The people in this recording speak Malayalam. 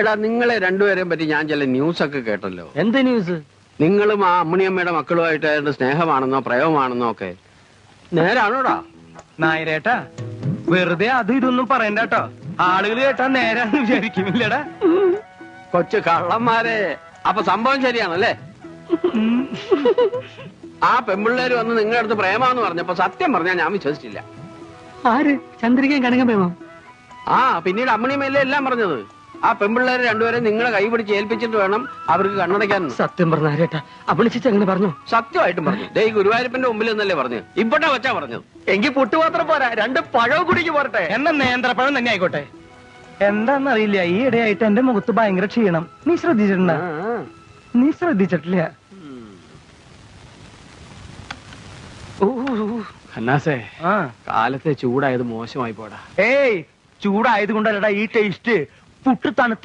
എടാ നിങ്ങളെ രണ്ടുപേരെയും പറ്റി ഞാൻ ചില ന്യൂസ് ഒക്കെ കേട്ടല്ലോ. എന്ത് ന്യൂസ്? നിങ്ങളും ആ അമ്മിണിയമ്മയുടെ മക്കളുമായിട്ട് സ്നേഹമാണെന്നോ പ്രേമമാണെന്നോ ഒക്കെ നേരാണോടാ? നായരേട്ടാ വെറുതെ അതും ഇതൊന്നും പറയണ്ടോ. ആളുകൾ കേട്ടാ നേരാന്ന് വിചാരിക്കുന്നില്ലടാ. കൊച്ചു കള്ളന്മാരെ. അപ്പൊ സംഭവം ശരിയാണല്ലേ? ആ പെമ്പിള്ളേര് വന്ന് നിങ്ങളുടെ അടുത്ത് പ്രേമാന്ന് പറഞ്ഞപ്പോ സത്യം പറഞ്ഞാൽ ഞാൻ വിശ്വസിച്ചില്ല. ആര്? ചന്ദ്രികയും കനകം പ്രേമോ? ആ പിന്നീട് അമ്മിണിയമ്മയല്ലേ എല്ലാം പറഞ്ഞത്. ആ പെമ്പിള്ളേര് രണ്ടുപേരെ നിങ്ങളെ കൈ പിടിച്ച് ഏൽപ്പിച്ചിട്ട് വേണം അവർക്ക് കണ്ണടയ്ക്കാൻ. സത്യം പറഞ്ഞാരേട്ടാ അപ്പണിച്ചിട്ട് അങ്ങനെ പറഞ്ഞു? സത്യമായിട്ടും പറഞ്ഞു. ഈ ഗുരുവായൂരപ്പന്റെ മുമ്പിൽ നിന്നല്ലേ പറഞ്ഞു. ഇപ്പോഴാ വച്ചാ പറഞ്ഞത്. എങ്കിൽ പുട്ടുപാത്രം പോരാ, 2 പഴവും കുടിക്ക് പോരട്ടെ. എന്നാ നേന്ത്രപ്പഴം തന്നെ ആയിക്കോട്ടെ. എന്താന്നറിയില്ല, ഈ ഇടയായിട്ട് എന്റെ മുഖത്ത് ഭയങ്കര ക്ഷീണം. നീ ശ്രദ്ധിച്ചിട്ടുണ്ട? നീ ശ്രദ്ധിച്ചിട്ടില്ല. ഖന്നാസേ, കാലത്തെ ചൂടായത് മോശമായി പോടാ. ഏയ് ചൂടായത് കൊണ്ടല്ലടാ ഈ ടേസ്റ്റ്. പുട്ട് തണുത്ത